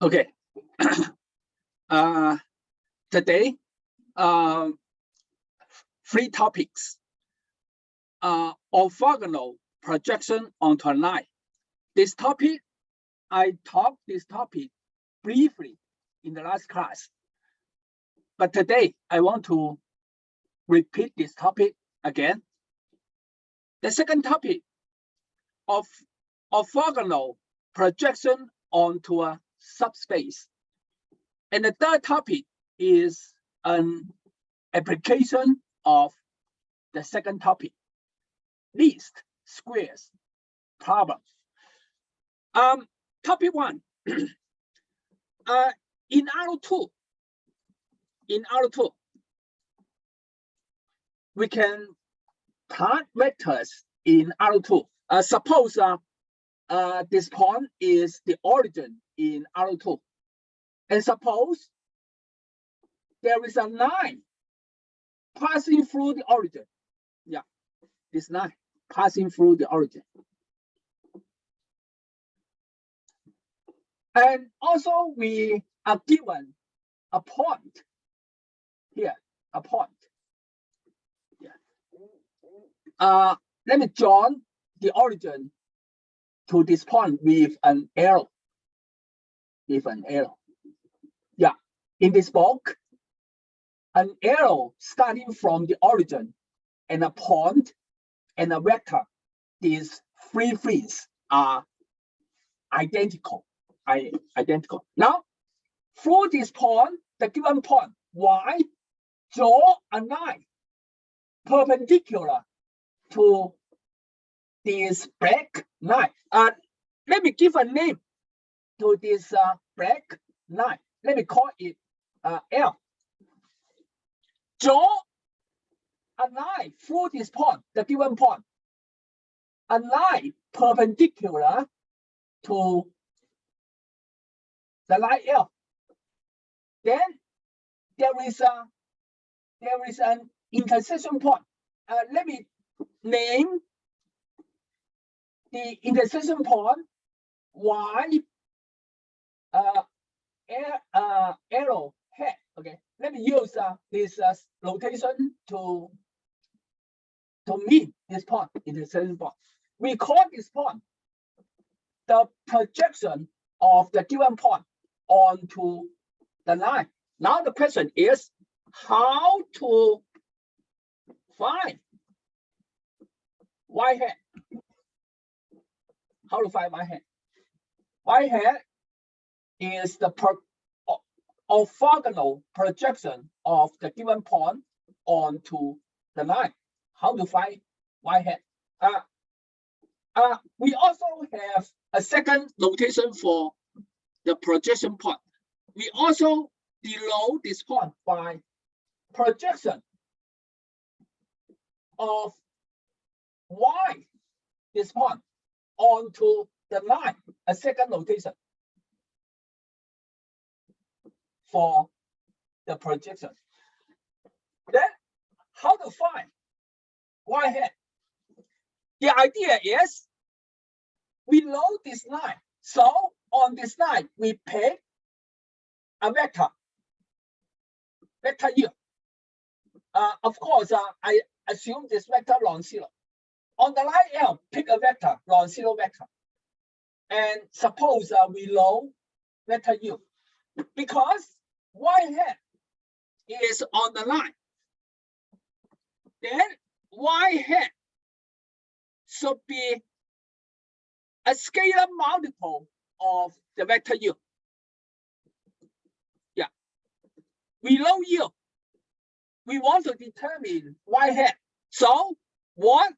Okay. Today, 3 topics. Orthogonal projection onto a line. This topic, I taught this topic briefly in the last class. But today, I want to repeat this topic again. The second topic of orthogonal projection onto a subspace. And the third topic is an application of the second topic, least squares problem. Topic 1. In R2, we can plot vectors in R2. Suppose this point is the origin in R2. And suppose there is a line passing through the origin. Yeah, this line passing through the origin. And also we are given a point here, a point. Yeah. Let me join the origin to this point with an arrow. Yeah, in this book, an arrow starting from the origin and a point and a vector. These 3 things are identical. Now, through this point, the given point y, draw a line perpendicular to this black line. Let me give a name to this black line. Let me call it L. Draw a line through this point, the given point, a line perpendicular to the line L. Then there is an intersection point. Let me name the intersection point Y arrow head. Okay, let me use this notation to mean this point, intersection point. We call this point the projection of the given point onto the line. Now the question is how to find y hat. How to find y hat? Y hat is the orthogonal projection of the given point onto the line. How to find y hat? We also have a second notation for the projection point. We also denote this point by projection of y, this point, onto the line, a second notation for the projection. Then, how to find y hat? The idea is we know this line. So on this line, we pick a vector U. Of course, I assume this vector non-zero. On the line L, pick a vector, non-zero vector. And suppose we know vector U. Because y hat is on the line, then y hat should be a scalar multiple of the vector U. Yeah. We know U. We want to determine y hat. So what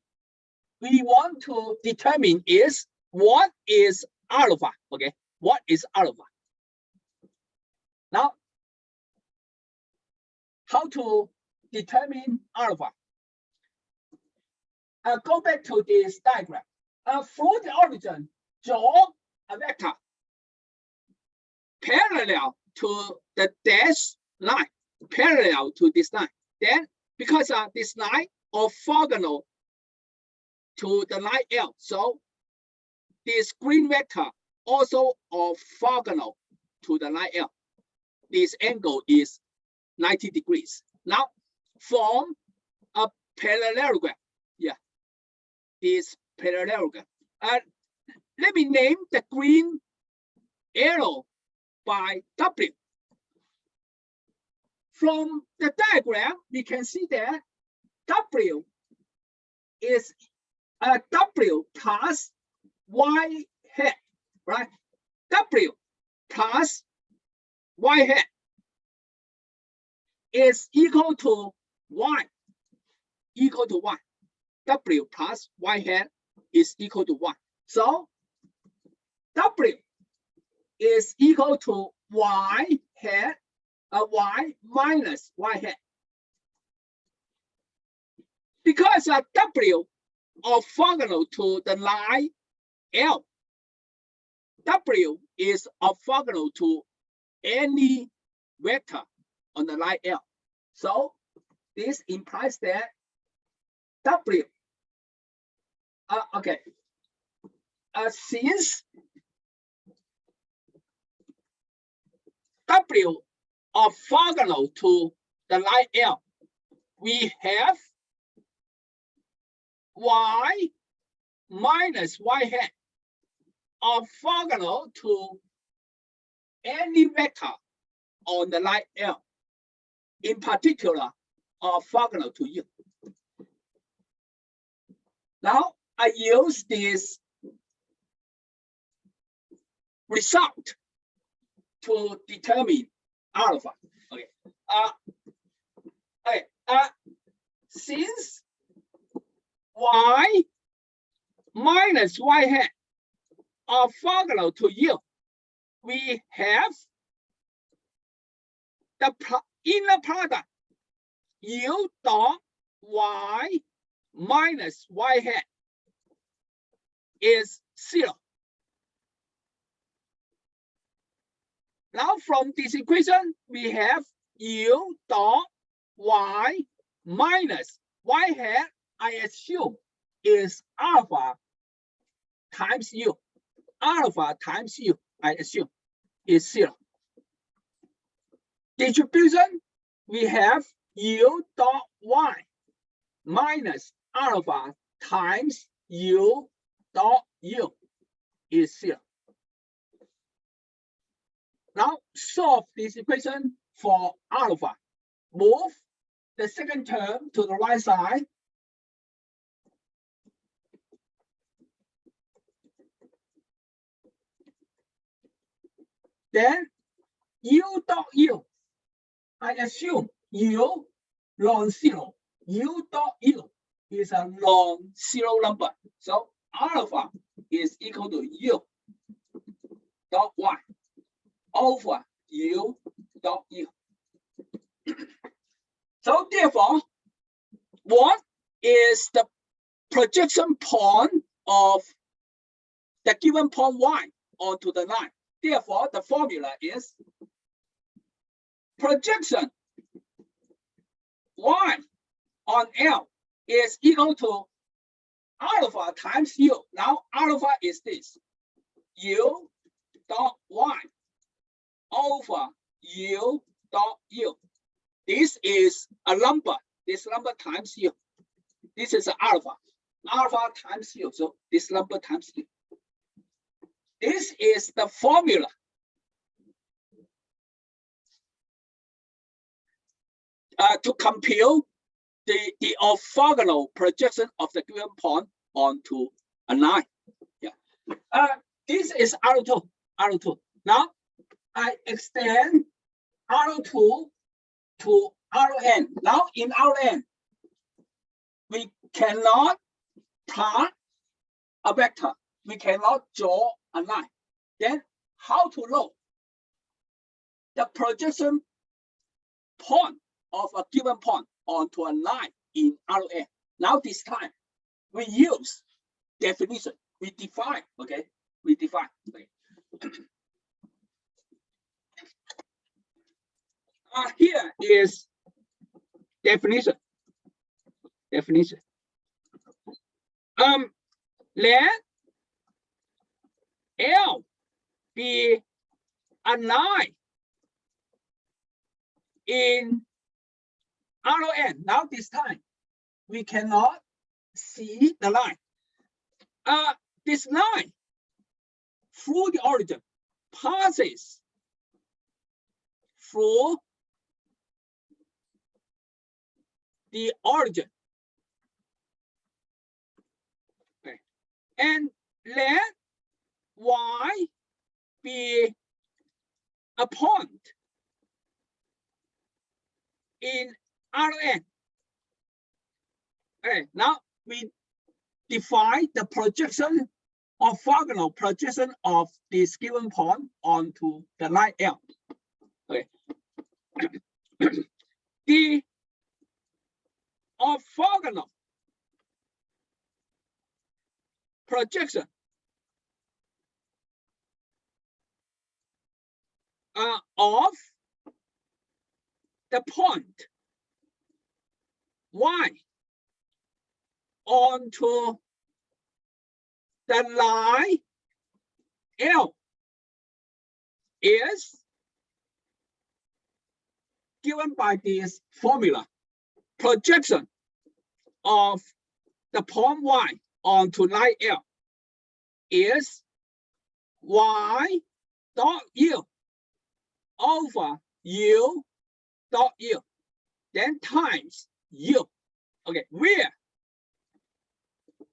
we want to determine is what is alpha. Okay. What is alpha? Now, how to determine alpha? Go back to this diagram. Through the origin, draw a vector parallel to the dashed line, parallel to this line. Then, because this line orthogonal to the line L, so this green vector also orthogonal to the line L. This angle is 90 degrees. Now, form a parallelogram. Yeah, this parallelogram. Let me name the green arrow by W. From the diagram, we can see that W is W plus Y hat, right? W plus Y hat is equal to Y, equal to Y. W plus Y hat is equal to Y. So W is equal to Y hat, Y minus Y hat. Because W orthogonal to the line L, W is orthogonal to any vector on the line L. So this implies that W, since W orthogonal to the line L, we have Y minus Y hat orthogonal to any vector on the line L, in particular, orthogonal to U. Now, I use this result to determine alpha. Okay. Since Y minus Y hat orthogonal to U, we have the inner product U dot Y minus Y hat is 0. Now from this equation, we have U dot Y minus Y hat, I assume, is alpha times U. Alpha times U, I assume, is 0. Distribution, we have U dot Y minus alpha times U dot U is 0. Now solve this equation for alpha. Move the second term to the right side. Then U dot U, I assume U non-zero. U dot U is a non-zero number. So alpha is equal to U dot Y over U dot U. So therefore, what is the projection point of the given point Y onto the line? Therefore, the formula is projection Y on L is equal to alpha times U. Now alpha is this, U dot Y over U dot U. This is a number. This number times U. This is alpha. Alpha times U. So this number times U. This is the formula. To compute the orthogonal projection of the given point onto a line. Yeah. This is R2. R2. Now I extend R2 to Rn. Now in Rn, we cannot plot a vector. We cannot draw a line. Then how to know the projection point of a given point onto a line in Rn? Now this time we use definition. We define, okay? We define. Okay. Here is definition. Definition. Let L be a line in RN. Now this time, we cannot see the line. This line through the origin passes through the origin. Okay. And let Y be a point in Rn. Okay, now we define the projection orthogonal projection of this given point onto the line L. Okay. The orthogonal projection of the point Y onto the line L is given by this formula. Projection of the point Y onto line L is Y dot U over U dot U, then times U. Okay, where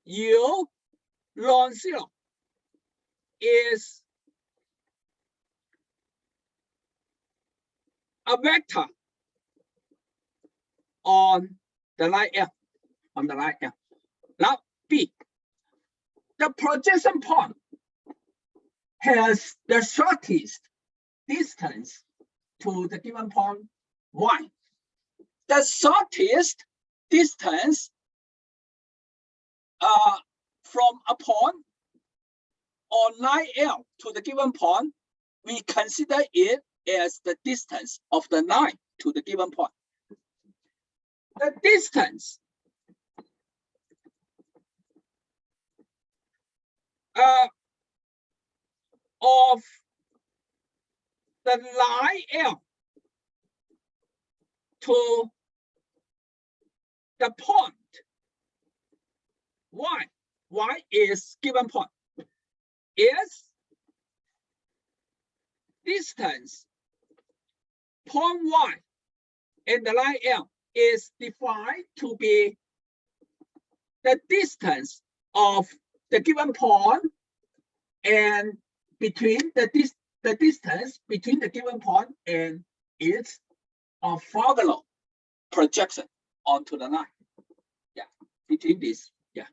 U non-zero is a vector on the line L, on the line L. Now B, the projection point has the shortest distance to the given point Y. The shortest distance from a point on line L to the given point, we consider it as the distance of the line to the given point. The distance of the line L to the point Y is given point, is distance point Y and the line L is defined to be the distance of the given point and between the distance between the given point and its orthogonal projection onto the line. Yeah, between this. Yeah.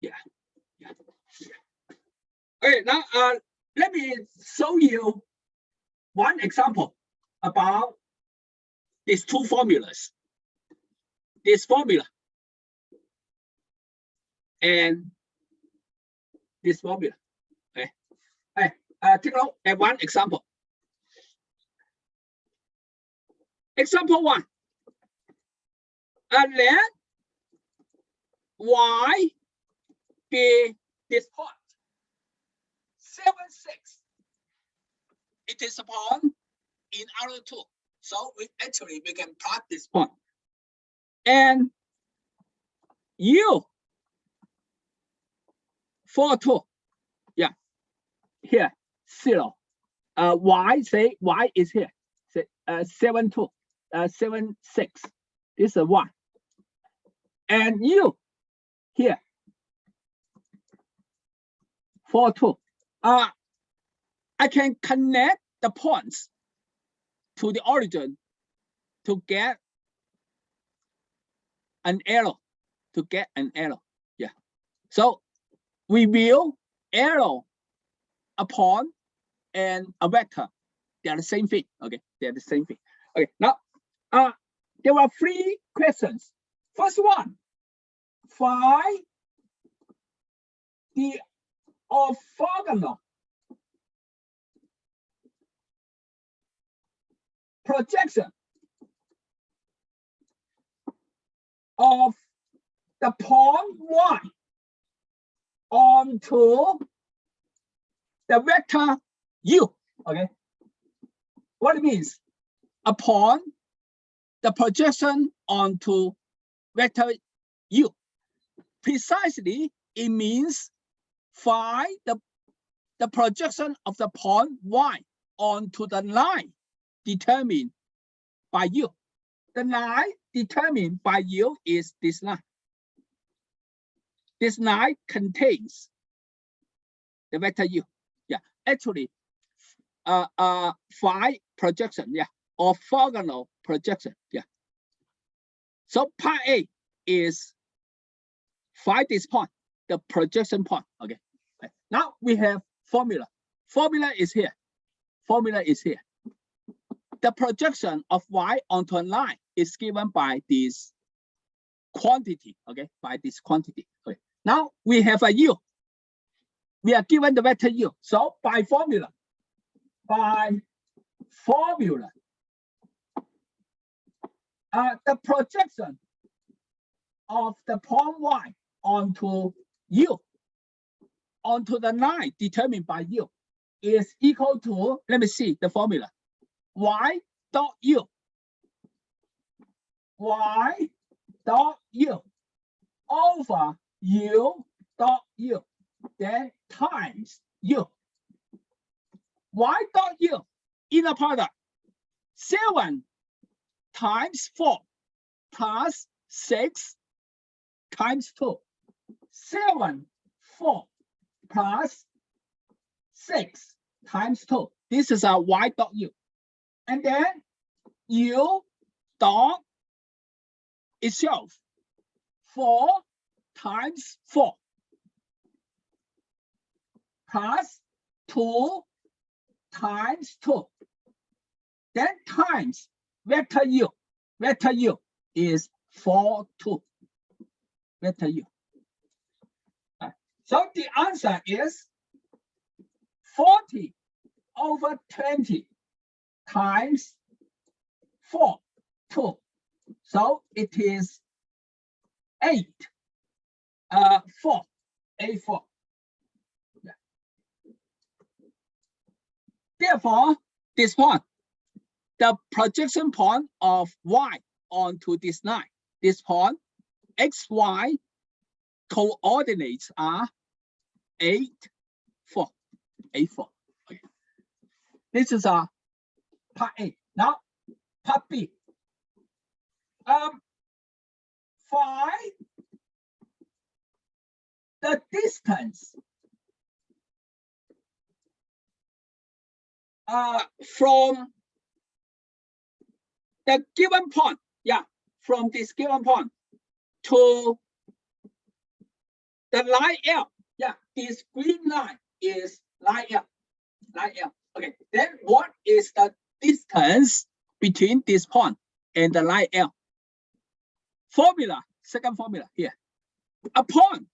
Yeah. Okay, now let me show you one example about these two formulas. This formula and this formula. Okay. Take a look at one example. Example 1. Let Y be this point. 7, 6. It is a point in R2. So we can plot this point. And U 4, 2. Yeah. Here, 0. Y, say Y is here. Say 7, 2. 7, 6. This is 1. And U here 4, 2. I can connect the points to the origin to get an arrow. Yeah. So we will arrow a point and a vector. They are the same thing. Okay, they are the same thing. Okay, now there were 3 questions. First one, find the orthogonal projection of the point y onto the vector u. Okay, what it means? Upon the projection onto vector u. Precisely, it means find the projection of the point y onto the line determined by u. The line determined by u is this line. This line contains the vector u. Yeah, actually, phi projection. Yeah, orthogonal projection. Yeah. So part A is find this point, the projection point. Okay. Now we have formula. Formula is here. Formula is here. The projection of y onto a line is given by this quantity. Okay, by this quantity. Okay. Now we have a u. We are given the vector u. So by formula, the projection of the point y onto u, onto the line determined by u, is equal to, let me see the formula, y dot u over u dot u, then times u. Y dot u, inner product, 7 times 4 plus 6 times 2. 7, 4 plus 6 times 2. This is our y dot u. And then u dot itself, 4 times 4 plus 2 times 2. Then times vector u. Vector u is 4, 2. Vector u. So the answer is 40 over 20 times 4, 2. So it is 8, 4, A4. Yeah. Therefore, this point, the projection point of y onto this line, this point, xy coordinates are 8, 4, A4. Okay. This is our part A. Now, part B. Find the distance from the given point. Yeah, from this given point to the line L. Yeah, this green line is line L. Line L. Okay, then what is the distance between this point and the line L? Formula, second formula here. Upon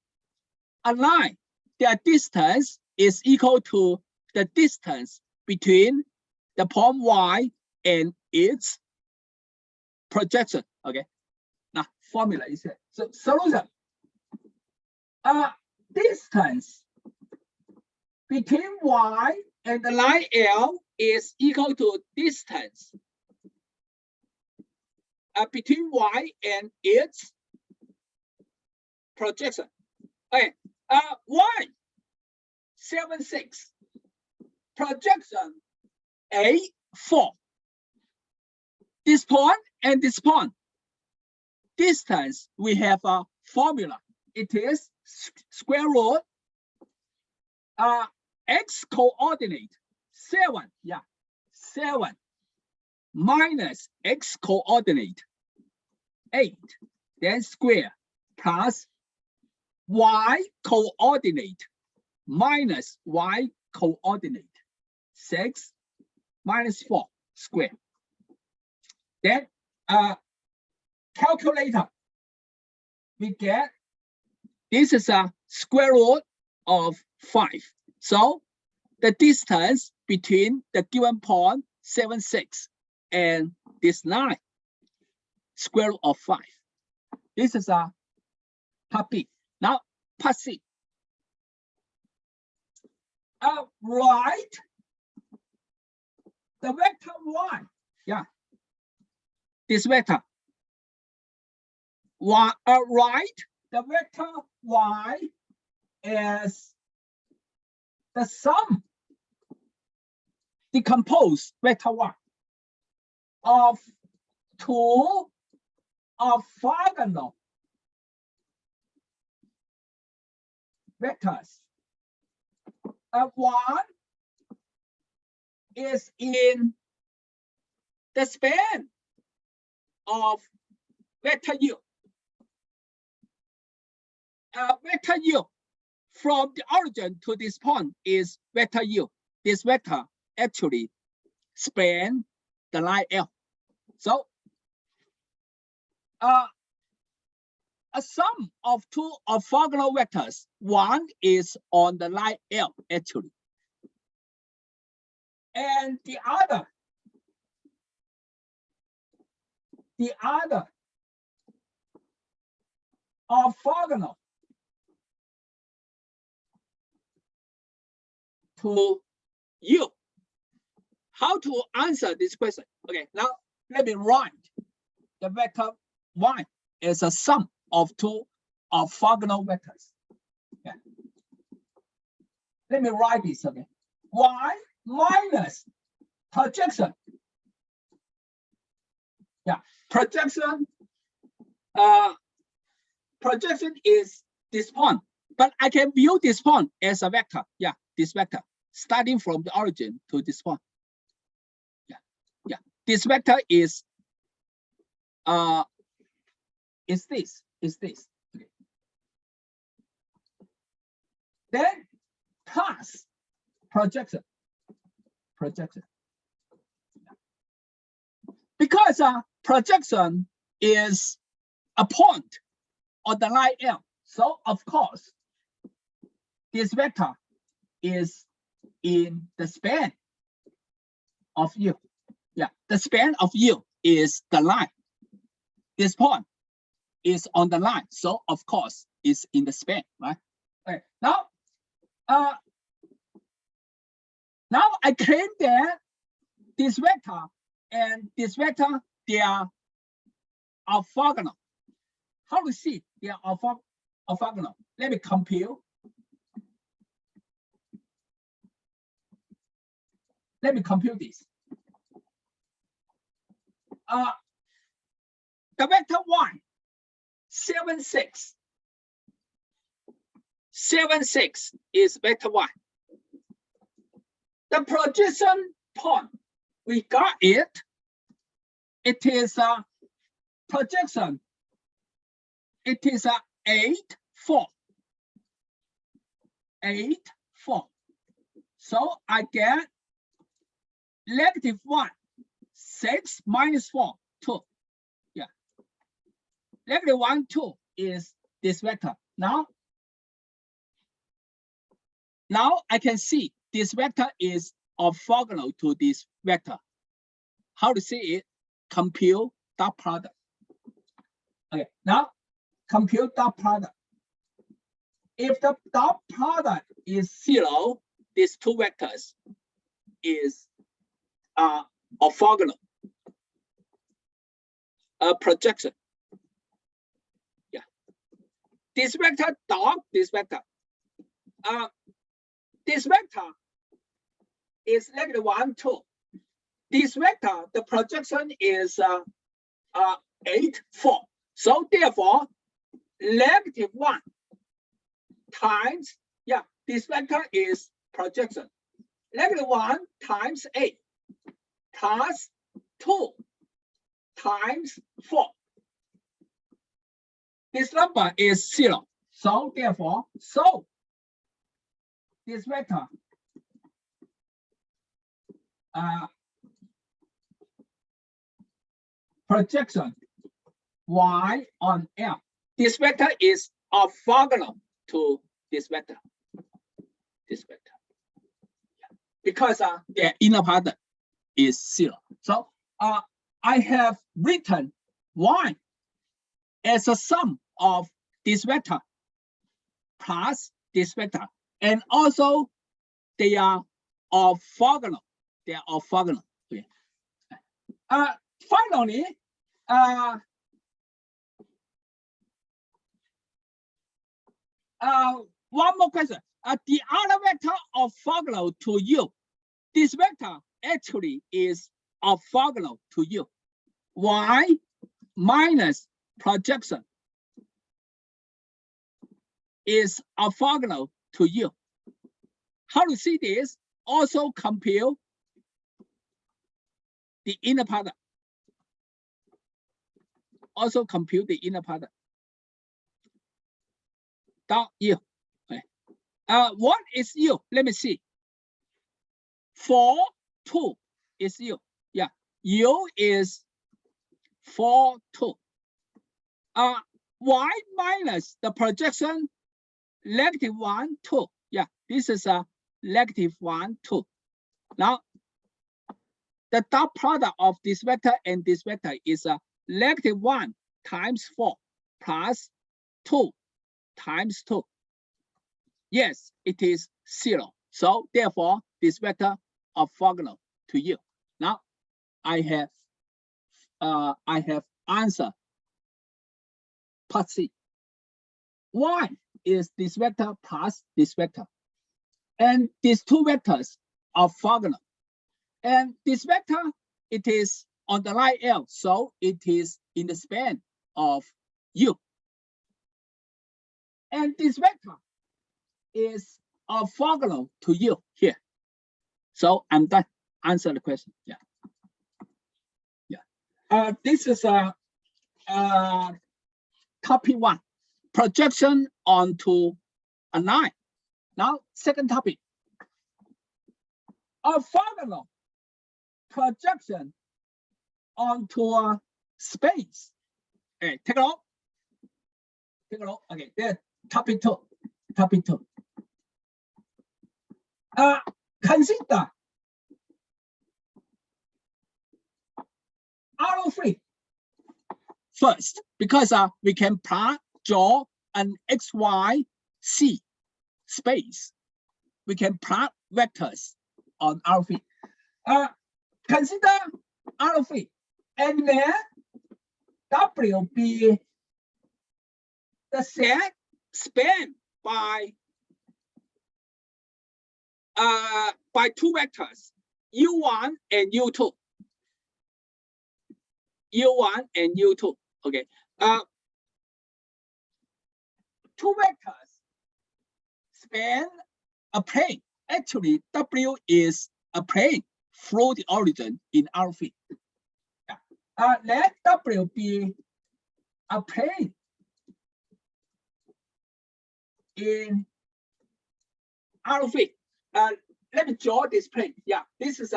a line, their distance is equal to the distance between the point y and its projection. Okay. Now formula is here. So solution. Distance between y and the line L is equal to distance between y and its projection. Okay. Y 7, 6. Projection A 4. This point and this point. Distance, we have a formula. It is square root x coordinate 7. Yeah, 7 minus x coordinate 8. Then square plus y coordinate minus y coordinate 6 minus 4 square. Then calculator, we get this is a square root of 5. So the distance between the given point 7, 6 and this line, square root of 5. This is a part B. Now, part C. Write the vector y. Yeah, this vector. Write the vector y as the sum, decompose vector y of two orthogonal vectors. One is in the span of vector u. Vector u from the origin to this point is vector u. This vector actually span the line L. So a sum of two orthogonal vectors. One is on the line L actually, and the other orthogonal to U. How to answer this question? Okay, now let me write the vector y as a sum of two orthogonal vectors. Okay. Let me write this again. Y minus projection. Yeah, projection. Projection is this point, but I can view this point as a vector. Yeah, this vector starting from the origin to this point. Yeah. This vector is this. Okay. Then plus projection. Because projection is a point on the line L. So of course, this vector is in the span of U. Yeah, the span of U is the line. This point is on the line, so of course it's in the span, right? Okay. Now I claim that this vector and this vector, they are orthogonal. How to see they are orthogonal? Let me compute. Let me compute this. The vector y, 7, 6. 7, 6 is vector y. The projection point, we got it. It is a projection. It is a 8, 4. 8, 4. So I get -1, 6 minus 4, 2. Yeah. -1, 2 is this vector. Now I can see this vector is orthogonal to this vector. How to see it? Compute dot product. Okay, now compute dot product. If the dot product is 0, these two vectors is orthogonal. Projection. Yeah. This vector dot this vector. This vector is -1, 2. This vector, the projection is 8, 4. So therefore, -1 times, yeah, this vector is projection. -1 times 8 plus 2 times 4. This number is 0. So therefore, this vector projection y on L. This vector is orthogonal to this vector. Because their inner product is 0. So I have written y as a sum of this vector plus this vector, and also they are orthogonal. They are orthogonal. Okay. Finally, one more question. The other vector orthogonal to U. This vector actually is orthogonal to U. Y minus projection is orthogonal to U. How to see this? Also compute the inner product. Also compute the inner product. Dot U. Okay. What is U? Let me see. 4, 2 is U. Yeah, U is 4, 2. Y minus the projection -1, 2. Yeah, this is a -1, 2. Now, the dot product of this vector and this vector is a -1 times 4 plus 2 times 2. Yes, it is 0. So therefore, this vector orthogonal to U. Now, I have answer part C. Y is this vector plus this vector, and these two vectors are orthogonal. And this vector, it is on the line L, so it is in the span of U. And this vector is orthogonal to U here. So I'm done. Answer the question. Yeah. Yeah. This is topic 1, projection onto a line. Now, second topic, orthogonal projection onto a space. Okay, take a look. Take a look. Okay, there. Topic 2. Topic 2. Consider arrow free first, because we can draw an XYZ space. We can plot vectors on arrow free. Consider arrow free, and then W be the set span by two vectors, U1 and U2. U1 and U2. Okay. Two vectors span a plane. Actually, W is a plane through the origin in arrow free. Yeah. Let W be a plane in arrow free. Let me draw this plane. Yeah, this is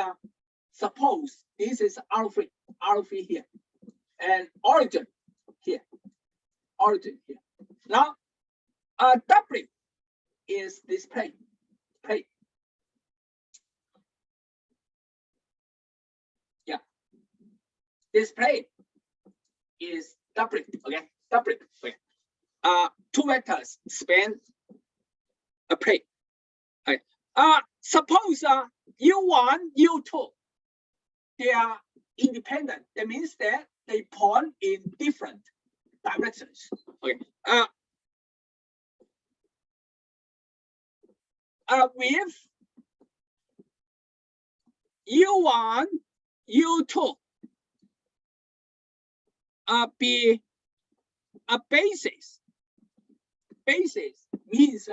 suppose this is arrow free here, and origin here, origin here. Now, W is this plane. Yeah, this plane is W. Okay, W. Okay. Two vectors span a plane. Okay. Suppose U1, U2, they are independent. That means that they point in different directions. Okay. With U1, U2 be a basis. Basis means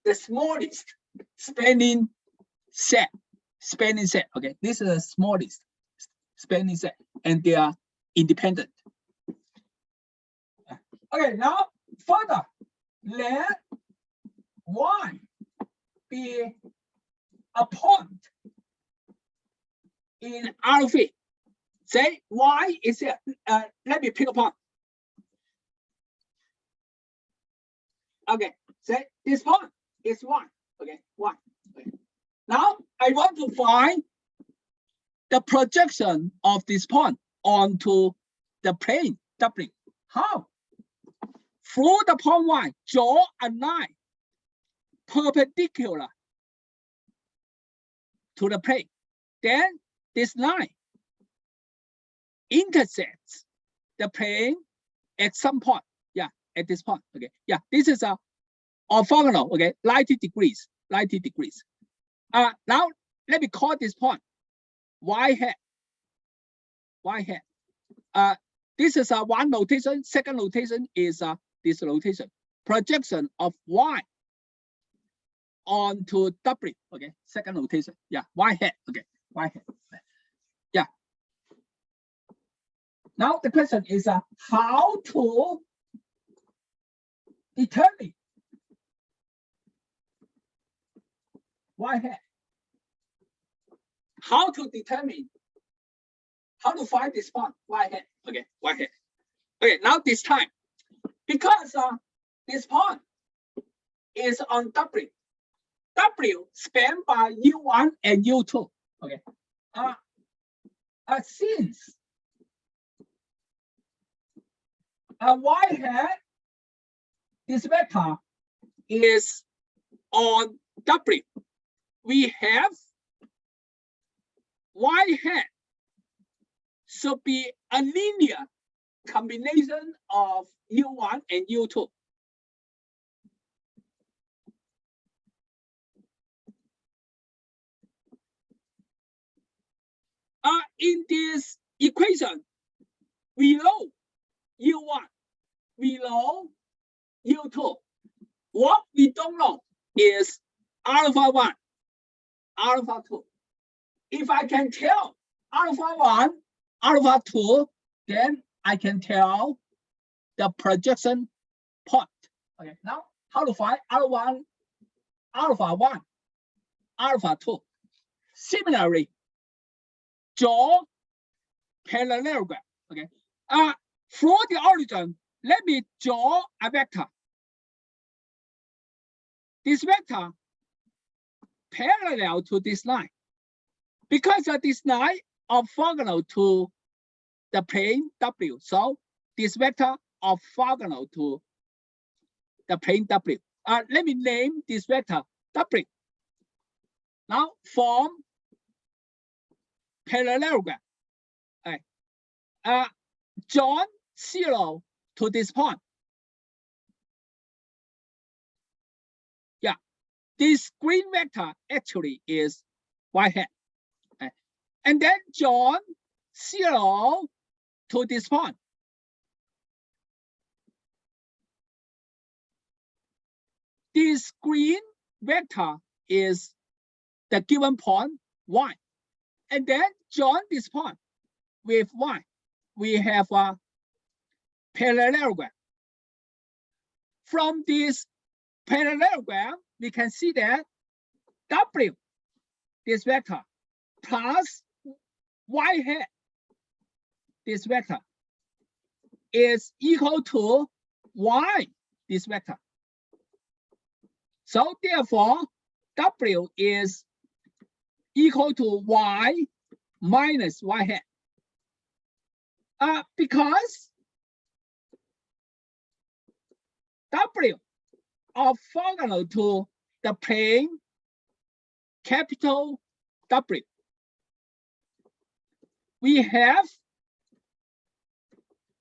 the smallest spanning set. Okay, this is the smallest spanning set, and they are independent. Okay, now further, let Y be a point in arrow free. Say Y is here. Let me pick a point. Okay, say this point is 1. Okay, 1. Okay. Now I want to find the projection of this point onto the plane W. How? through the point Y, draw a line perpendicular to the plane. Then this line intersects the plane at some point. Yeah, at this point. Okay. Yeah, this is a orthogonal. Okay, 90 degrees. 90 degrees. Now let me call this point Y hat. Y hat. This is one notation. Second notation is this notation. Projection of Y onto W. Okay, second notation. Yeah, Y hat. Okay, Y hat. Yeah. Now the question is how to determine Y hat. How to determine, how to find this point Y hat. Okay, Y hat. Okay, now this time, because this point is on W. W spanned by U1 and U2. Okay. Since Y hat, this vector is on W, we have Y hat should be a linear combination of U1 and U2. In this equation, we know U1, we know U2. What we don't know is alpha 1, alpha 2. If I can tell alpha 1, alpha 2, then I can tell the projection point. Okay, now how to find alpha 1, alpha 2? Similarly, draw parallelogram. Okay, from the origin, let me draw a vector. This vector parallel to this line, because this line orthogonal to the plane W. So this vector orthogonal to the plane W. Let me name this vector W. Now form parallelogram. Join 0 to this point. Yeah, this green vector actually is Y hat. And then join 0 to this point. This green vector is the given point Y. And then join this point with Y. We have a parallelogram. From this parallelogram, we can see that W, this vector, plus Y hat, this vector, is equal to Y, this vector. So therefore, W is equal to Y minus Y hat. Because W orthogonal to the plane capital W. We have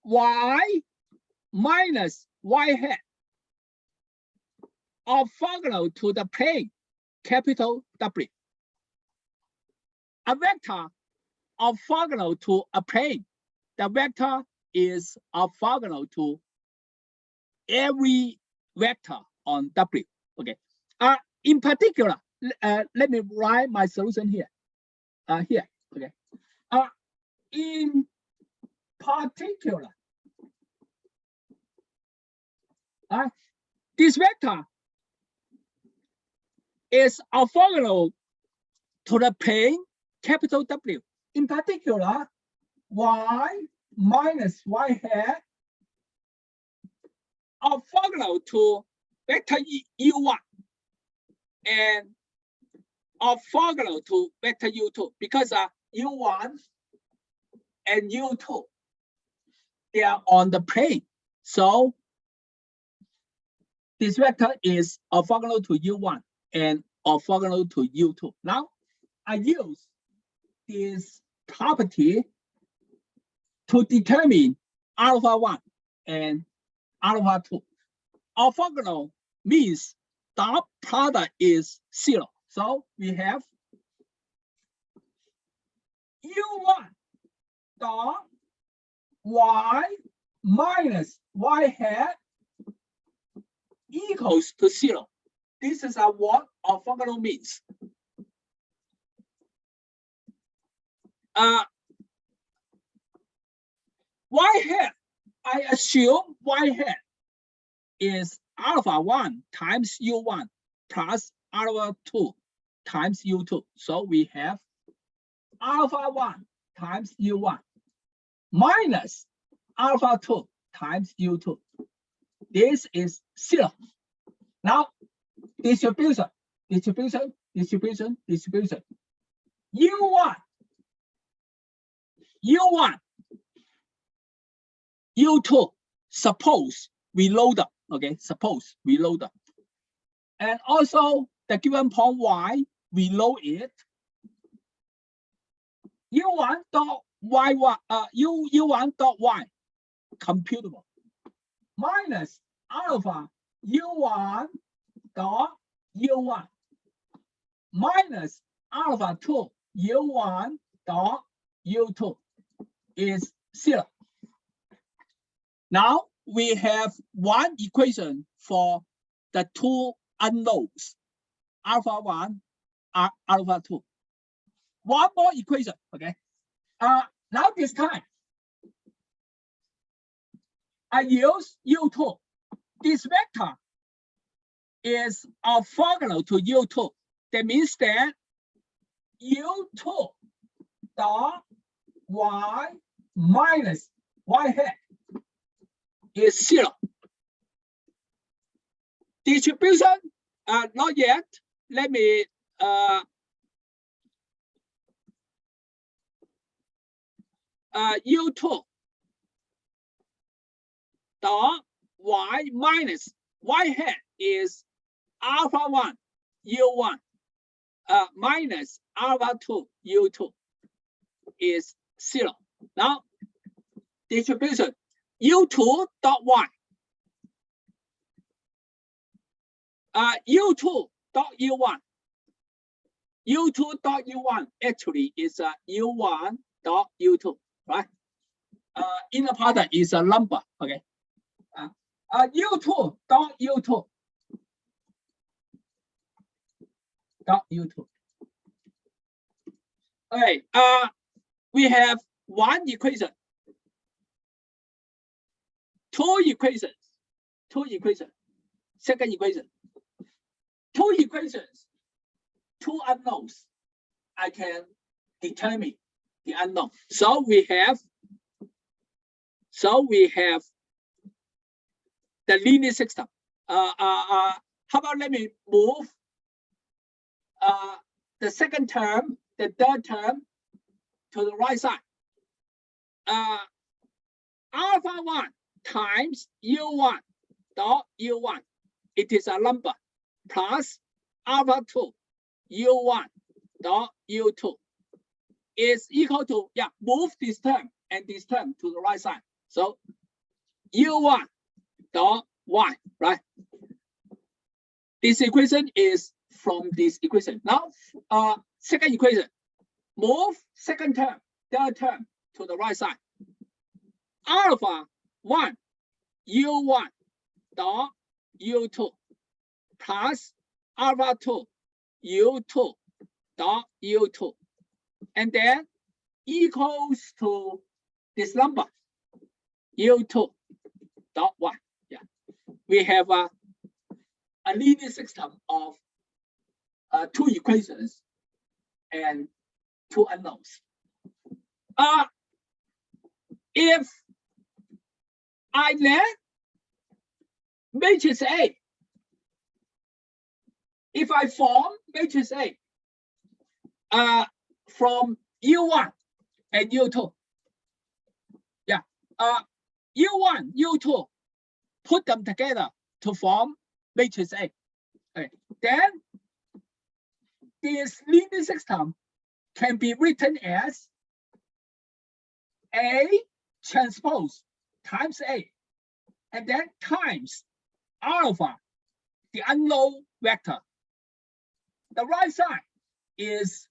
Y minus Y hat orthogonal to the plane capital W. A vector orthogonal to a plane. The vector is orthogonal to every vector on W. Okay. In particular, let me write my solution here. Here. Okay. In particular, this vector is orthogonal to the plane capital W. In particular, Y minus Y hat orthogonal to vector U1 and orthogonal to vector U2, because U1 and U2, they are on the plane. So this vector is orthogonal to U1 and orthogonal to U2. Now, I use this property to determine alpha 1 and alpha 2. Orthogonal means dot product is 0. So we have U1 dot y minus y hat equals to 0. This is what orthogonal means. Y hat, I assume y hat is alpha 1 times U1 plus alpha 2 times U2. So we have alpha 1 times U1 minus alpha 2 times U2. This is 0. Now, distribution. U1, U2, suppose we load up, okay? Suppose we load up. And also the given point y, we load it. U1 dot y1, U1 dot y, computable, minus alpha U1 dot U1 minus alpha 2 U1 dot U2 is 0. Now we have one equation for the two unknowns, alpha 1, alpha 2. One more equation, okay? Now this time, I use U2. This vector is orthogonal to U2. That means that U2 dot y minus y hat is 0. Distribution, not yet. Let me U2 dot y minus y hat is alpha 1 U1 minus alpha 2 U2 is 0. Now, distribution U2 dot y U2 dot U1 U2 dot U1 actually is U1 dot U2, right? Inner product is a number, okay? U2 dot U2 dot U2. Okay, we have one equation, two equations, second equation, two equations, two unknowns. I can determine the unknown. So we have the linear system. How about let me move the second term, the third term to the right side. Alpha 1 times U1 dot U1, it is a number, plus alpha 2 U1 dot U2 is equal to, move this term and this term to the right side. So U1 dot y, right? This equation is from this equation. Now, second equation, move second term, third term to the right side. Alpha 1 U1 dot U2 plus alpha 2 U2 dot U2, and then equals to this number U2 dot y. Yeah, we have a linear system of two equations and two unknowns. If I let matrix A, if I form matrix A from U1 and U2, U1, U2, put them together to form matrix A. Okay. Then this linear system can be written as A transpose times A, and then times alpha, the unknown vector. The right side is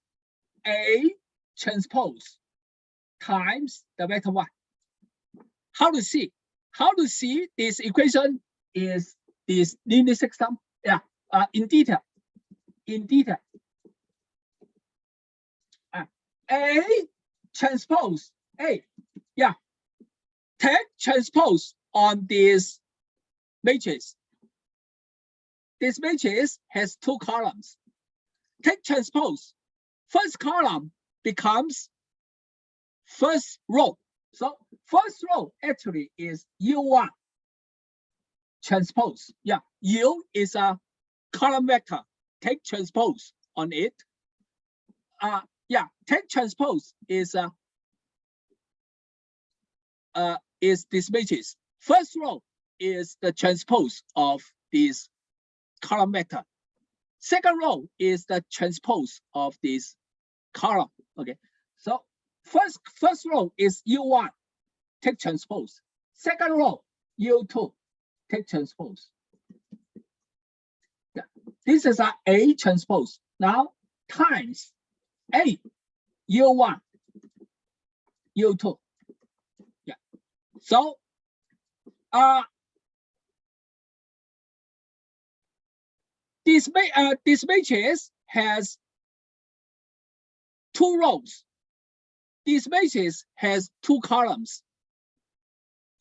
A transpose times the vector y. How to see? How to see this equation is this linear system? Yeah, in detail. In detail. A transpose A. Yeah. Take transpose on this matrix. This matrix has two columns. Take transpose. First column becomes first row. So first row actually is U1 transpose. Yeah, U is a column vector. Take transpose on it. Yeah, take transpose is this matrix. First row is the transpose of this column vector. Second row is the transpose of this column. Okay, so first row is U1, take transpose. Second row, U2, take transpose. Yeah. This is A transpose. Now times A, U1, U2. Yeah. So this matrix has two rows. This matrix has two columns.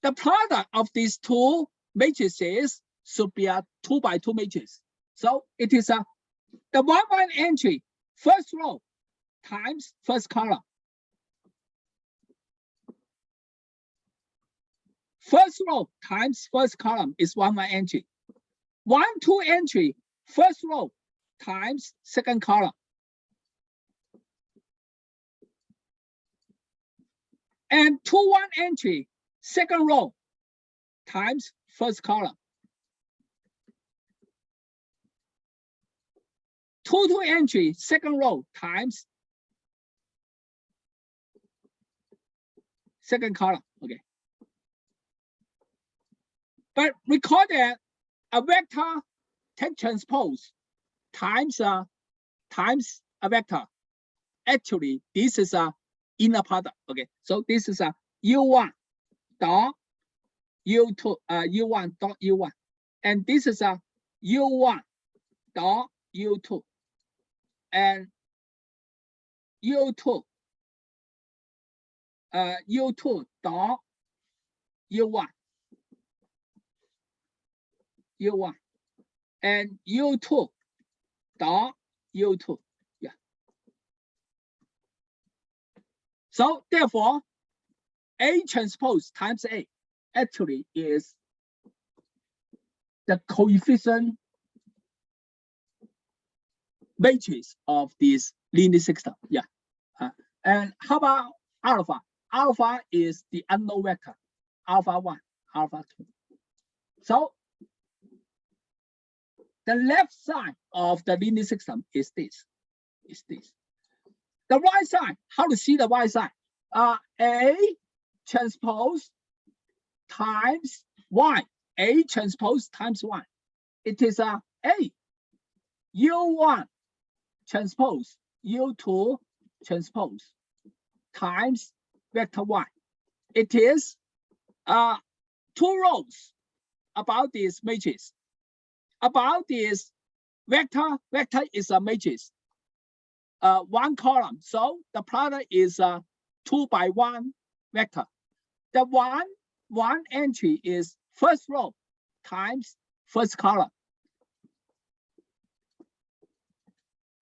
The product of these two matrices should be a 2 by 2 matrix. So it is the 1 entry, first row times first column. First row times first column is 1 entry. 1 2 entry, first row times second column. And 2 1 entry, second row times first column. 2 2 entry, second row times second column. Okay. But recall that a vector take transpose times a vector. Actually, this is a inner product. Okay, so this is a U1 dot U2, U1 dot U1, and this is a U1 dot U2, and U2 U2 dot U1, U1, and U2 dot U2. Yeah. So therefore, A transpose times A actually is the coefficient matrix of this linear system. Yeah. And how about alpha? Alpha is the unknown vector. Alpha 1, alpha 2. So the left side of the linear system is this. The right side, how to see the right side? A transpose times Y. A transpose times Y. It is A. U1 transpose, U2 transpose times vector Y. It is 2 rows about this matrix. About this vector is a matrix. 1 column. So the product is a 2 by 1 vector. The one entry is first row times first column.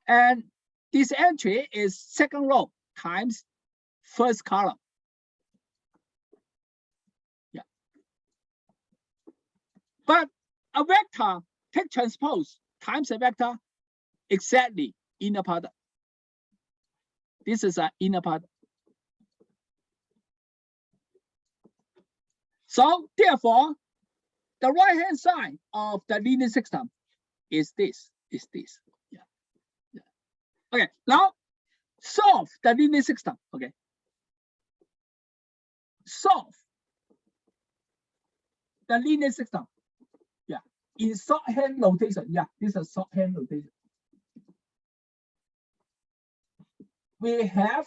And this entry is second row times first column. Yeah. But a vector take transpose times a vector exactly inner product. This is an inner product. So therefore, the right hand side of the linear system is this. Yeah. Okay, now solve the linear system. Okay, solve the linear system. Yeah, in shorthand notation. Yeah, this is shorthand notation. We have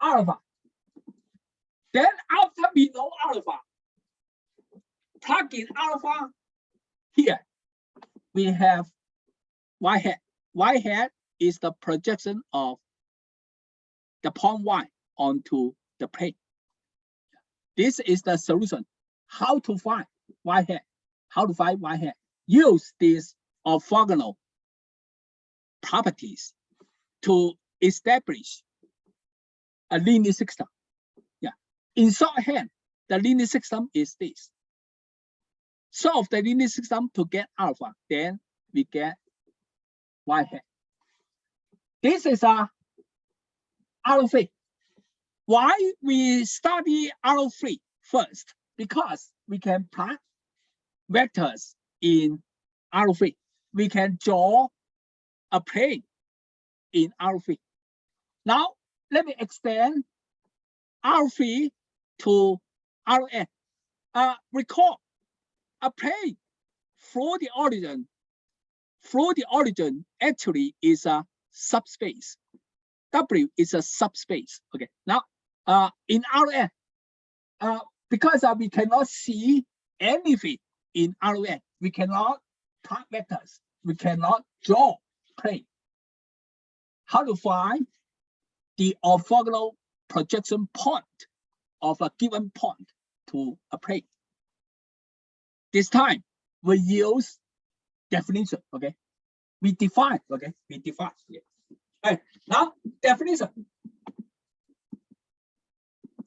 alpha. Then after we know alpha, plug in alpha here. We have y hat. Y hat is the projection of the point y onto the plane. This is the solution. How to find y hat? How to find y hat? Use these orthogonal properties to establish a linear system. Yeah. In shorthand, the linear system is this. Solve the linear system to get alpha, then we get y hat. This is a alpha. Why we study alpha first? Because we can plug vectors in alpha. We can draw a plane in alpha. Now let me extend alpha to Rn. Recall a plane through the origin. Through the origin actually is a subspace. W is a subspace. Okay. Now in Rn, because we cannot see anything in Rn, we cannot plug vectors. We cannot draw plane. How to find the orthogonal projection point of a given point to a plane? This time we use definition. Okay, we define. Okay, we define. Yeah. Okay. Now definition.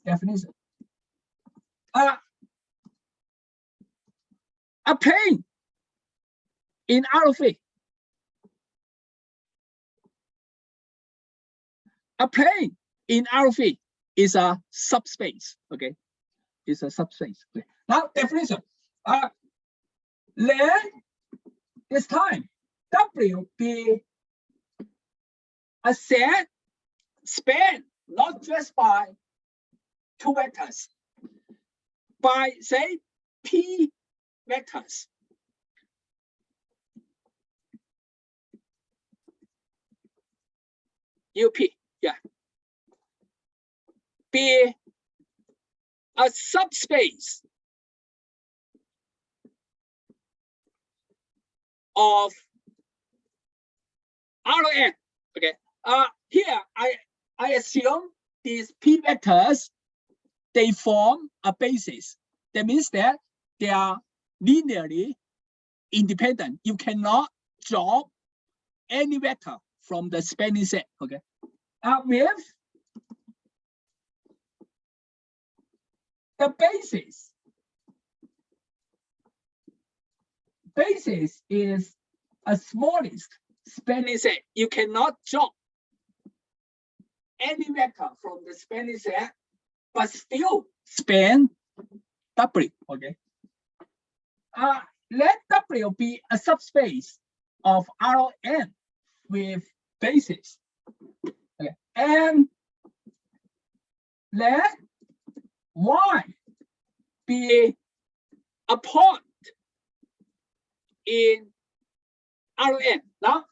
Definition. A plane in alpha. A plane in alpha is a subspace. Okay, it's a subspace. Okay. Now definition. Let this time W be a set span not just by two vectors, by say P vectors. UP, yeah. Be a subspace of Rn. Okay. Here I assume these P vectors, they form a basis. That means that they are linearly independent. You cannot drop any vector from the spanning set. Okay. With the basis. Basis is a smallest spanning set. You cannot drop any vector from the spanning set, but still span W. Okay. Let W be a subspace of Rn with basis. Okay. And let Y be a point in Rn. Now,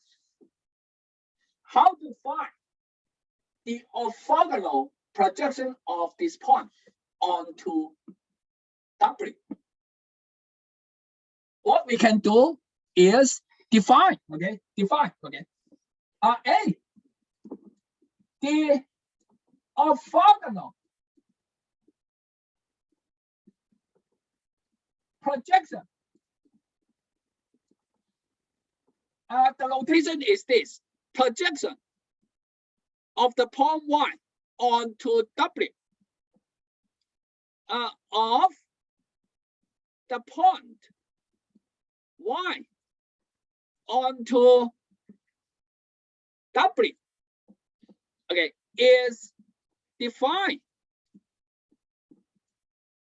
how to find the orthogonal projection of this point onto W? What we can do is define. Okay, define. Okay. A, the orthogonal projection. The notation is this: projection of the point Y onto W of the point Y onto W, okay, is defined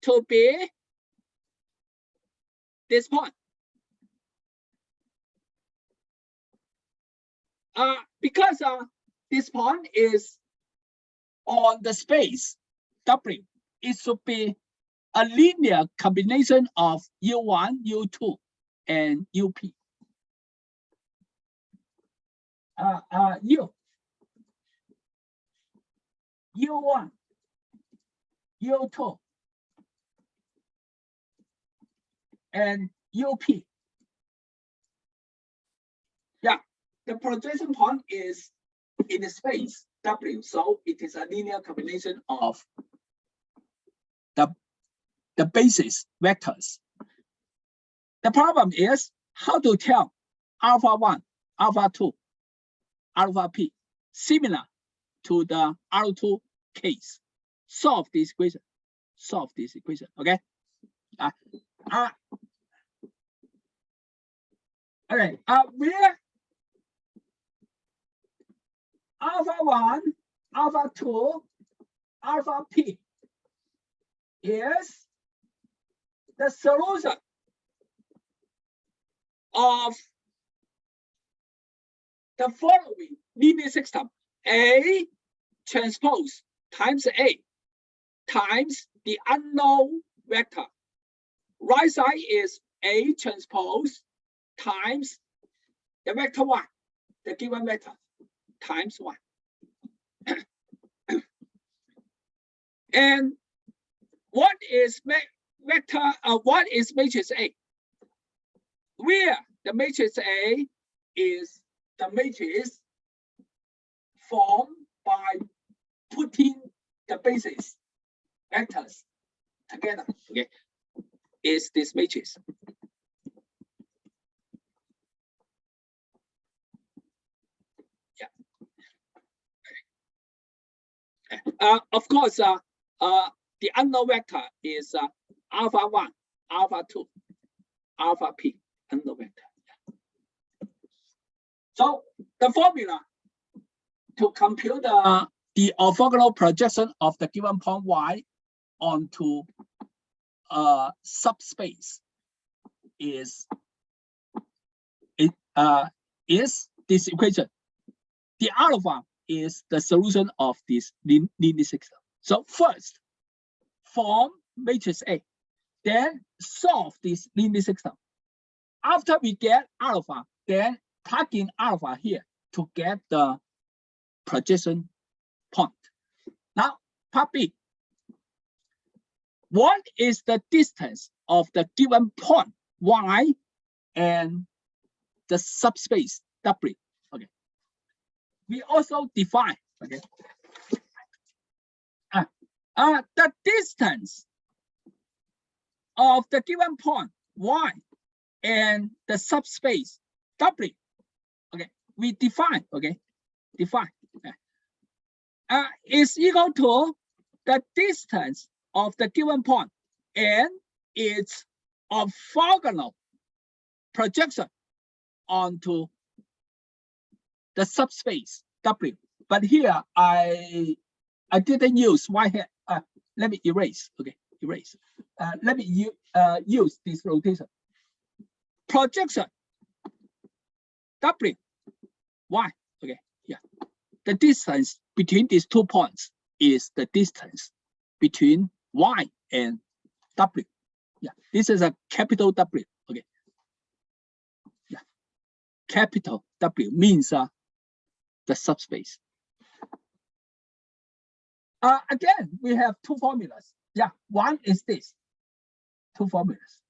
to be this point. Because this point is on the space W, it should be a linear combination of U1, U2, and UP. U1, U2, and UP. Yeah, the projection point is in the space W, so it is a linear combination of the basis vectors. The problem is how to tell alpha 1, alpha 2, alpha p similar to the R2 case. Solve this equation. Solve this equation. Okay. Okay. Where alpha 1, alpha 2, alpha p is the solution of the following linear system: A transpose times A times the unknown vector. Right side is A transpose times the vector 1, the given vector, times 1. And what is vector? What is matrix A? Where the matrix A is the matrix formed by putting the basis vectors together. Okay, is this matrix. Yeah. Of course, the unknown vector is alpha 1, alpha 2, alpha p, unknown vector. So the formula to compute the orthogonal projection of the given point y onto a subspace is this equation. The alpha is the solution of this linear system. So first, form matrix A, then solve this linear system. After we get alpha, then plug in alpha here to get the projection point. Now, part B. What is the distance of the given point y and the subspace W? Okay. We also define. Okay. The distance of the given point y and the subspace W. Okay. We define. Okay. Define. Okay. Is equal to the distance of the given point and its orthogonal projection onto the subspace W. But here I didn't use y here. Let me erase. Okay, erase. Let me use this rotation. Projection W y. Okay, yeah. The distance between these 2 points is the distance between y and W. Yeah, this is a capital W. Okay. Yeah, capital W means the subspace. Again, we have 2 formulas. Yeah, one is this. 2 formulas.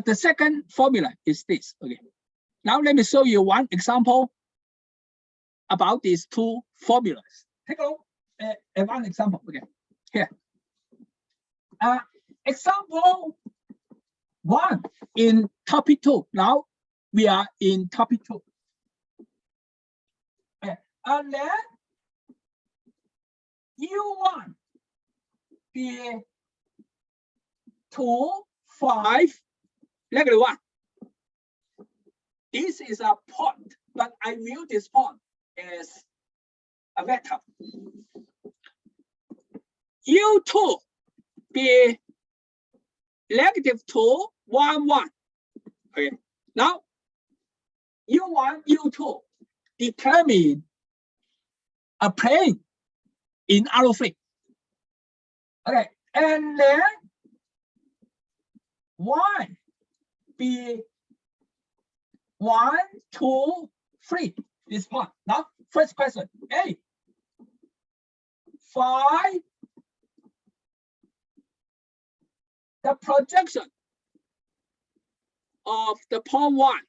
The second formula is this. Okay. Now let me show you one example about these 2 formulas. Take a look at one example. Okay. Here. Example 1 in topic 2. Now we are in topic 2. Okay. And then U1 be 2, 5, -1. This is a point, but I view this point as a vector. U2 be -2, 1, 1. Okay. Now, U1, U2 determine a plane in arrow free. Okay, and then Y be 1, 2, 3. This part. Now, first question A. Find the projection of the point 1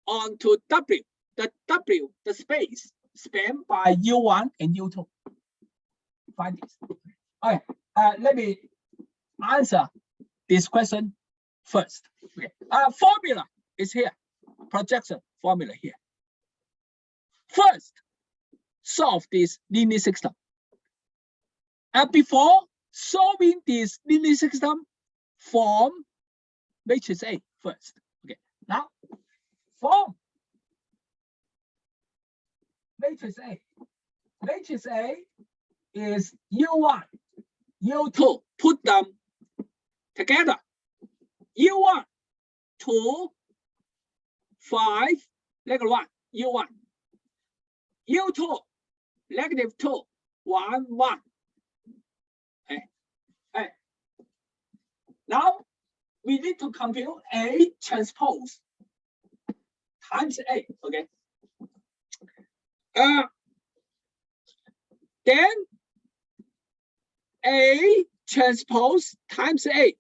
onto W. The W, the space spanned by U1 and U2. Find this. Okay, let me answer this question first. Okay. Formula is here. Projection formula here. First, solve this linear system. Before solving this linear system, form matrix A first. Okay. Now, form matrix A. Matrix A is U1, U2. Put them together. U1, 2, 5, -1, U1. U2, -2, 1, 1. Okay. Now, we need to compute A transpose times A. Okay. Then A transpose times A.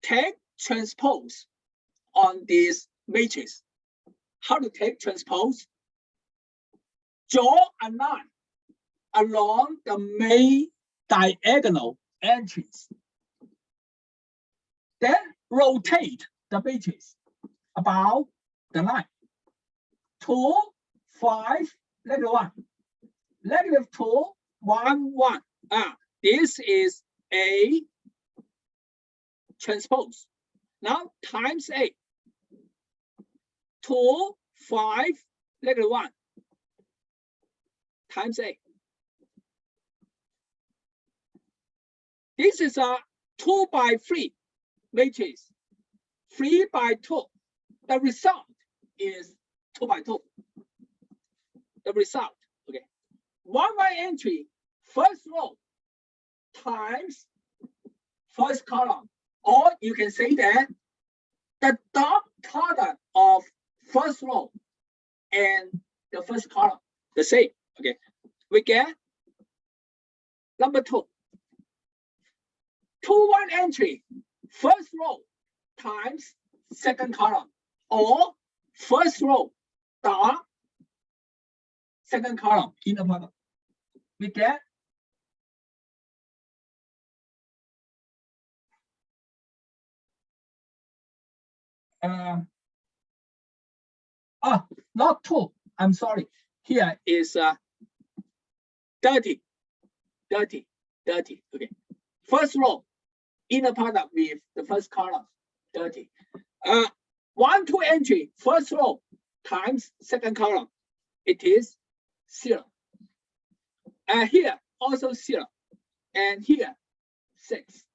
Take transpose on this matrix. How to take transpose? Draw a line along the main diagonal entries. Then rotate the matrix about the line. 2, 5, -1. -2, 1, 1. This is A transpose. Now times A. 2, 5, -1 times A. This is a 2 by 3 matrix. 3 by 2. The result is 2 by 2. The result. Okay. 1 by entry, first row times first column. Or you can say that the dot product of first row and the first column the same. Okay, we get number 2. 2, 1 entry, first row times second column, or first row dot second column inner product. We get not 2. I'm sorry. Here is 30. Okay. First row, inner product with the first column, 30. 1, 2 entry, first row times second column. It is 0. Here also 0. And here 6.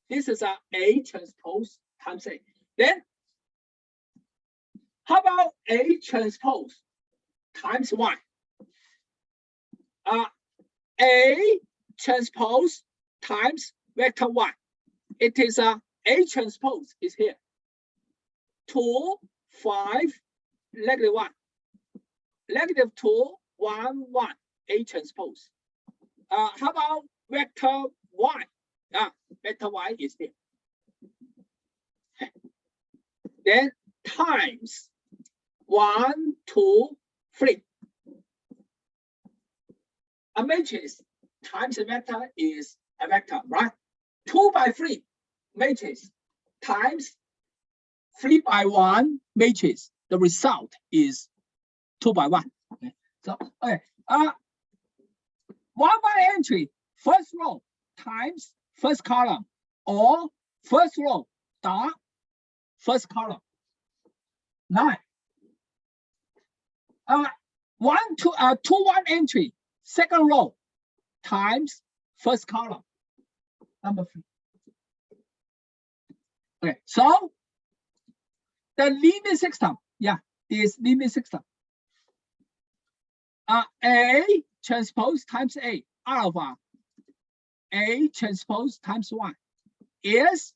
This is A transpose times A. Then how about A transpose times Y? A transpose times vector Y. It is A transpose is here. 2, 5, -1. -2, 1, 1. A transpose. How about vector Y? Vector Y is here. Then times 1, 2, 3. A matrix times a vector is a vector, right? 2 by 3 matrix times 3 by 1 matrix. The result is 2 by 1. Okay. So, okay. 1 by entry, first row times first column, or first row dot first column. 9. 2, 1 entry, second row times first column. Number 3. Okay, so the linear system, this linear system, A transpose times A, alpha A transpose times 1 is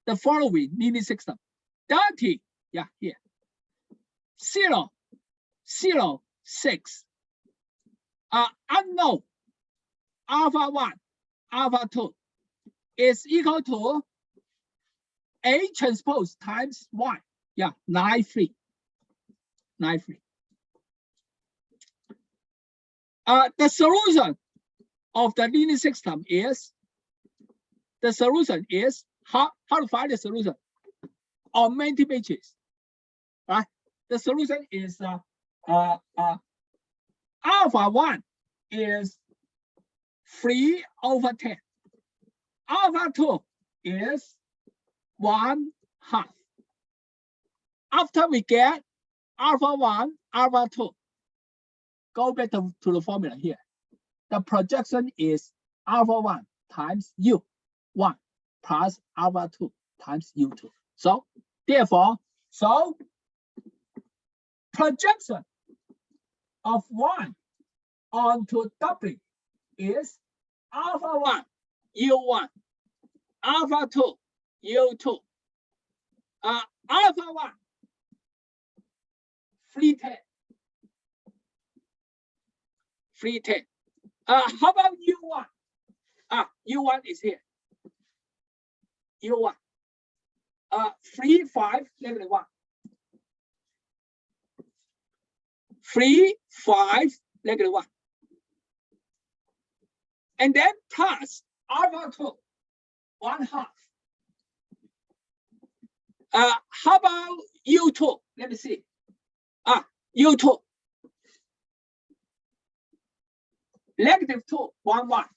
the following linear system. Dirty, here. 0, 0, 6. Unknown, alpha 1, alpha 2 is equal to A transpose times 1. 9, 3. 9, 3. The solution of the linear system is, how to find the solution on many matrices, right? The solution is alpha 1 is 3 over 10. Alpha 2 is 1/2. After we get alpha 1, alpha 2, go back to the formula here. The projection is alpha 1 times U1 plus alpha 2 times U2. So therefore, projection of 1 onto W is alpha 1 U1, alpha 2 U2, alpha 1 310. 310. How about U1? U1 is here. U1. 3, 5, -1. 3, 5, -1. And then plus alpha 2, 1/2. How about U2? Let me see. U2. -2, 1/1.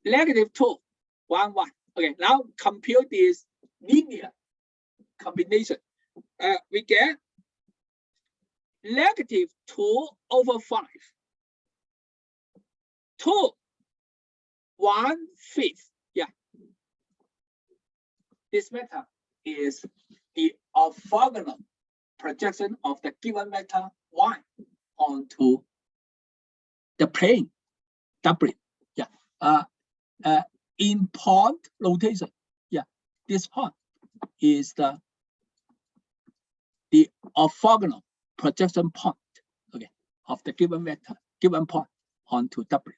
-2, 1/1. Okay, now compute this linear combination. We get -2 over 5. 2, 1/5. This vector is the orthogonal projection of the given vector y onto the plane W. In point rotation, this point is the orthogonal projection point, of the given vector, given point onto W.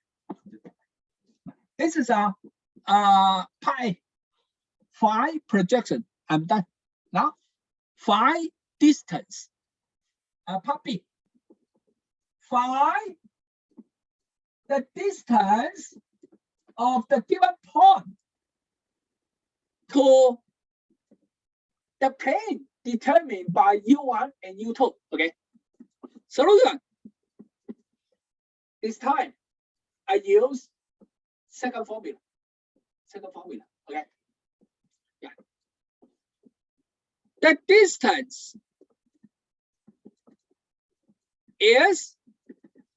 This is a pi phi projection. I'm done. Now, phi distance. Part B. Phi, the distance of the given point to the plane determined by U1 and U2. Solution. This time, I use second formula. The distance is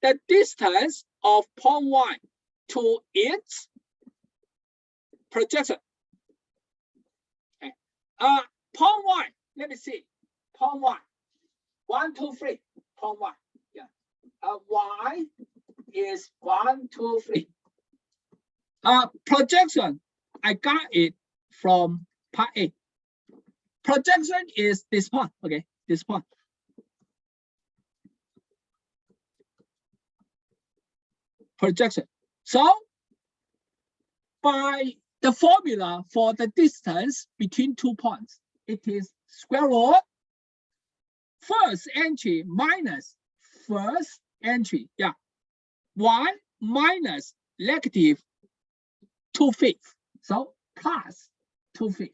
the distance of point Y to its projection. Point Y, let me see. Point Y, 1, 2, 3. Point Y. Y is 1, 2, 3. Projection, I got it from part A. Projection is this point. This point. Projection. So by the formula for the distance between 2 points, it is square root first entry minus first entry. 1 minus negative 2/5. So plus 2/5.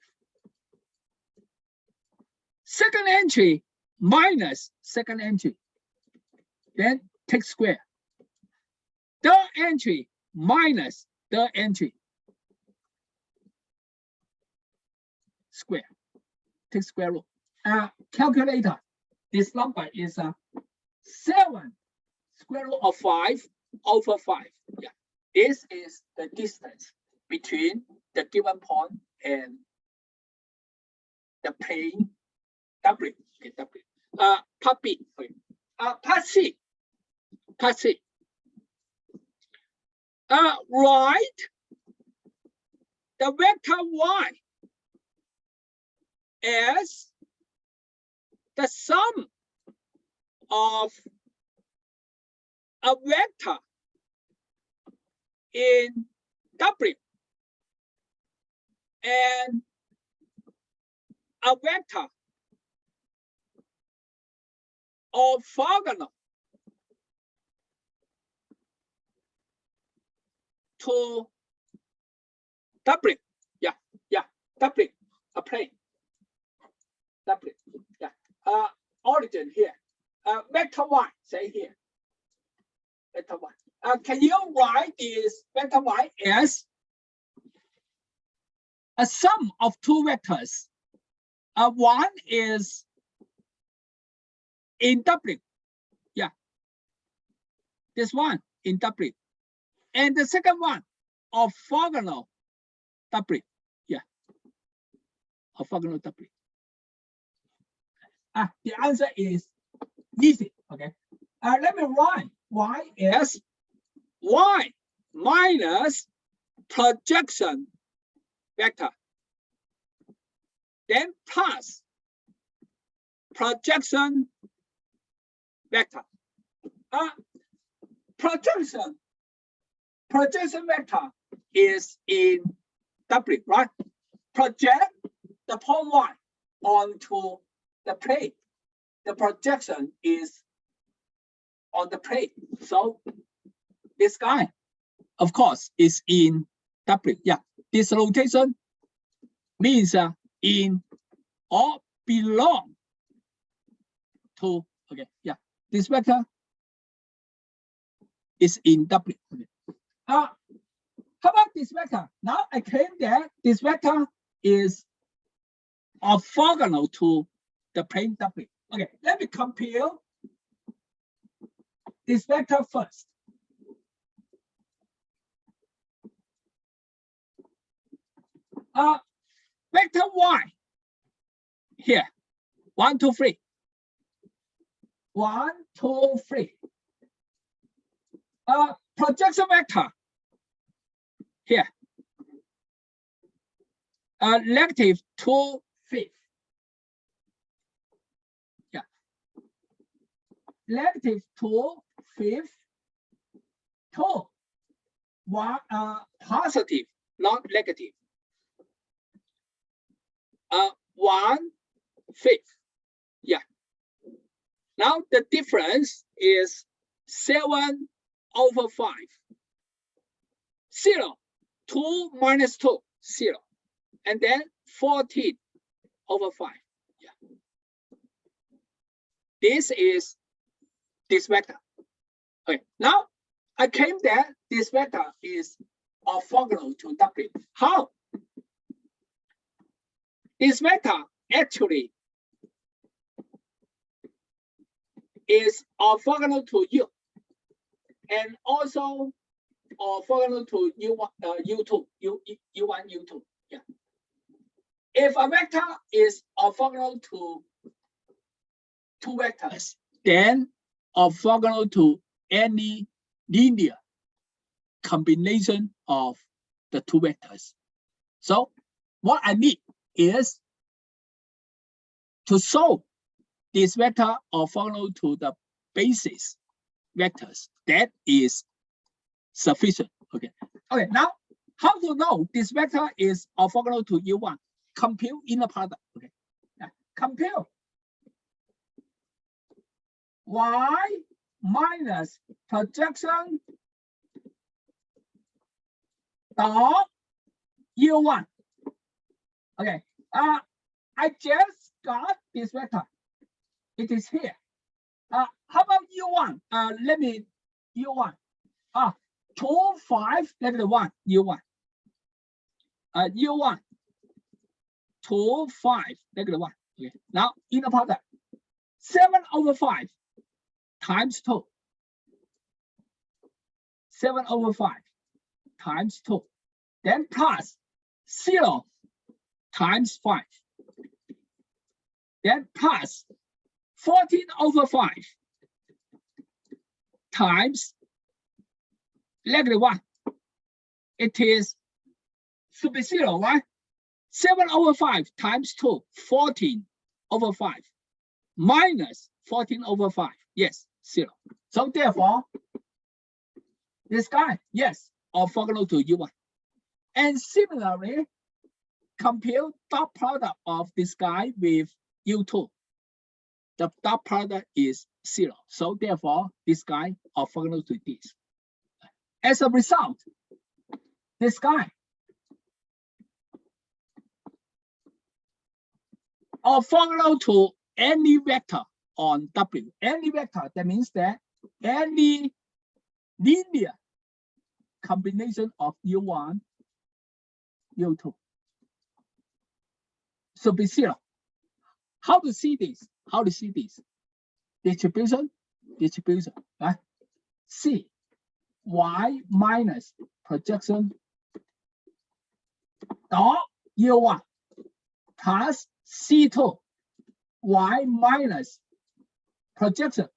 Second entry minus second entry. Then take square. Third entry minus third entry. Square. Take square root. Calculator. This number is 7 square root of 5 over 5. This is the distance between the given point and the plane W. Okay, W. Part B. Okay. Part C. Part C. Write the vector y as the sum of a vector in W and a vector orthogonal to W. Yeah, W, a plane. W, yeah. Origin here. Vector y, say here. Vector y. Can you write this vector y as a sum of two vectors? One is in W. Yeah. This one in W. And the second one, orthogonal W. Yeah. Orthogonal W. The answer is easy. Okay. Let me write y as y minus projection vector, then plus projection vector. Projection vector is in W, right? Project the point y onto the plane. The projection is on the plane. So this guy, of course, is in W. Yeah, this rotation means in or belong to, okay, yeah, this vector is in W. Okay. How about this vector? Now I claim that this vector is orthogonal to the plane W. Okay, let me compare this vector first. Vector y here, 1, 2, 3. 1, 2, 3. Projection vector here, negative 2, 5. Yeah, negative 2, 5, 2. 1, positive, not negative. 1, 5. Yeah. Now the difference is 7 over 5. 0. 2 minus 2, 0. And then 14 over 5. Yeah. This is this vector. Okay. Now I claim that this vector is orthogonal to W. How? This vector actually is orthogonal to U and also orthogonal to U1, U2, U1, U2. Yeah. If a vector is orthogonal to two vectors, then orthogonal to any linear combination of the two vectors. So what I need is to show this vector orthogonal to the basis vectors. That is sufficient. Okay. Okay. Now, how to know this vector is orthogonal to U1? Compute inner product. Okay. Yeah. Compute y minus projection dot U1. Okay. I just got this vector. It is here. How about U1? Let me U1. 2, 5, negative 1, U1. U1. 2, 5, negative 1. Okay. Now inner product. 7 over 5 times 2. 7 over 5 times 2. Then plus 0 times 5. Then plus 14/5 times -1. It is should be 0, right? 7/5 times 2, 14/5 minus 14/5. Yes, 0. So therefore, this guy, yes, orthogonal to U1. And similarly, compare dot product of this guy with U2. The dot product is 0. So therefore, this guy orthogonal to this. As a result, this guy orthogonal to any vector on W. Any vector, that means that any linear combination of U1, U2 should be 0. How to see this? How to see this? Distribution, right? C, Y minus projection dot U1 plus C2, Y minus projection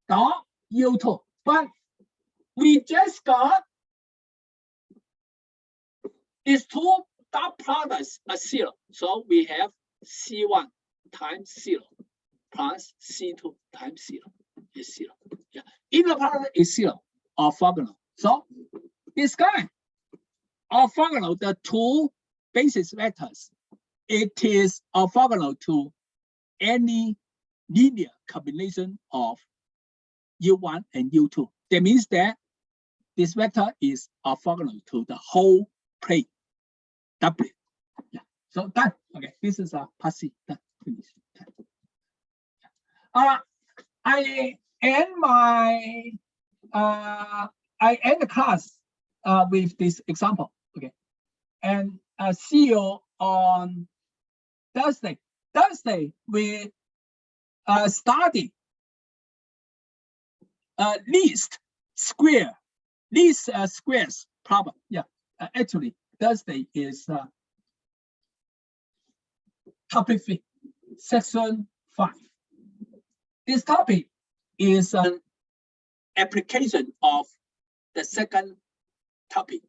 dot U2. But we just got these two dot products are 0. So we have C1 times 0 plus C2 times 0 is 0. Yeah. Inner product is 0, orthogonal. So this guy, orthogonal, the two basis vectors, it is orthogonal to any linear combination of U1 and U2. That means that this vector is orthogonal to the whole plane W. Yeah. So done. Okay, this is a part C. Done. Finish. I end the class with this example. Okay, and see you on Thursday. Thursday we study least squares problem. Yeah, actually Thursday is topic 3, section 5. This topic is an application of the second topic.